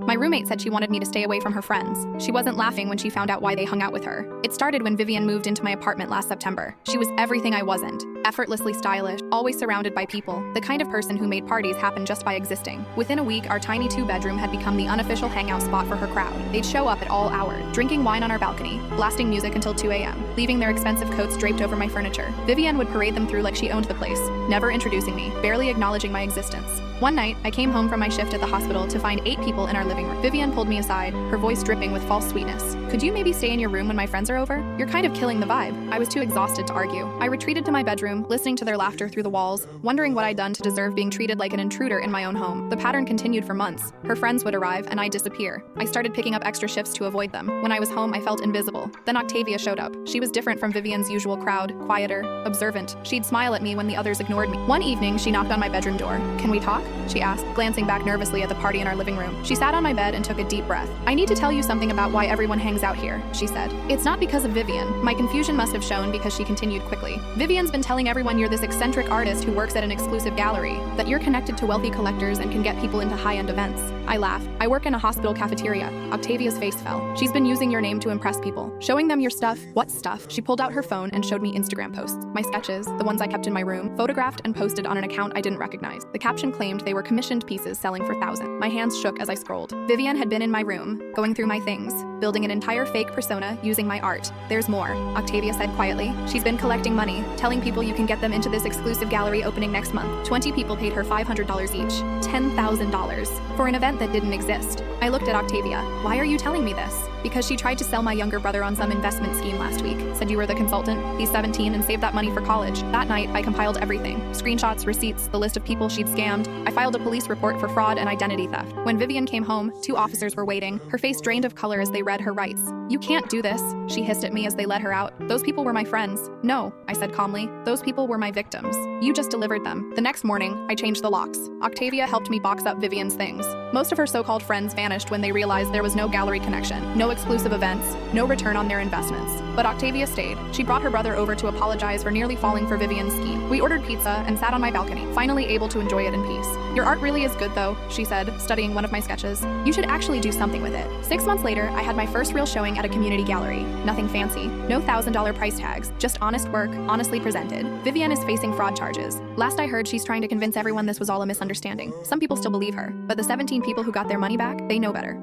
My roommate said she wanted me to stay away from her friends. She wasn't laughing when she found out why they hung out with her. It started when Vivian moved into my apartment last September. She was everything I wasn't. Effortlessly stylish, always surrounded by people, the kind of person who made parties happen just by existing. Within a week, our tiny two-bedroom had become the unofficial hangout spot for her crowd. They'd show up at all hours, drinking wine on our balcony, blasting music until 2 a.m., leaving their expensive coats draped over my furniture. Vivian would parade them through like she owned the place, never introducing me, barely acknowledging my existence. One night, I came home from my shift at the hospital to find 8 people in our living room. Vivian pulled me aside, her voice dripping with false sweetness. "Could you maybe stay in your room when my friends are over? You're kind of killing the vibe." I was too exhausted to argue. I retreated to my bedroom, listening to their laughter through the walls, wondering what I'd done to deserve being treated like an intruder in my own home. The pattern continued for months. Her friends would arrive, and I'd disappear. I started picking up extra shifts to avoid them. When I was home, I felt invisible. Then Octavia showed up. She was different from Vivian's usual crowd, quieter, observant. She'd smile at me when the others ignored me. One evening, she knocked on my bedroom door. "Can we talk?" she asked, glancing back nervously at the party in our living room. She sat on my bed and took a deep breath. "I need to tell you something about why everyone hangs out here," she said. "It's not because of Vivian." My confusion must have shown because she continued quickly. "Vivian's been telling everyone you're this eccentric artist who works at an exclusive gallery, that you're connected to wealthy collectors and can get people into high-end events." I laughed. "I work in a hospital cafeteria." Octavia's face fell. "She's been using your name to impress people, showing them your stuff." "What stuff?" She pulled out her phone and showed me Instagram posts. My sketches, the ones I kept in my room, photographed and posted on an account I didn't recognize. The caption claimed they were commissioned pieces selling for thousands. My hands shook as I scrolled. Vivian had been in my room, going through my things, building an entire fake persona using my art. "There's more," Octavia said quietly. "She's been collecting money, telling people you can get them into this exclusive gallery opening next month. 20 people paid her $500 each. $10,000 for an event that didn't exist." I looked at Octavia. "Why are you telling me this?" "Because she tried to sell my younger brother on some investment scheme last week. Said you were the consultant. He's 17 and saved that money for college." That night, I compiled everything. Screenshots, receipts, the list of people she'd scammed. I filed a police report for fraud and identity theft. When Vivian came home, 2 officers were waiting. Her face drained of color as they read her rights. "You can't do this," she hissed at me as they let her out. "Those people were my friends." "No," I said calmly. "Those people were my victims. You just delivered them." The next morning, I changed the locks. Octavia helped me box up Vivian's things. Most of her so-called friends vanished when they realized there was no gallery connection, no exclusive events, no return on their investments. But Octavia stayed. She brought her brother over to apologize for nearly falling for Vivian's scheme. We ordered pizza and sat on my balcony, finally able to enjoy it in peace. "Your art really is good though," she said, studying one of my sketches. "You should actually do something with it." 6 months later, I had my first real showing at a community gallery. Nothing fancy, no $1,000 price tags, just honest work, honestly presented. Vivian is facing fraud charges. Last I heard, she's trying to convince everyone this was all a misunderstanding. Some people still believe her, but the 17 people who got their money back, they know better.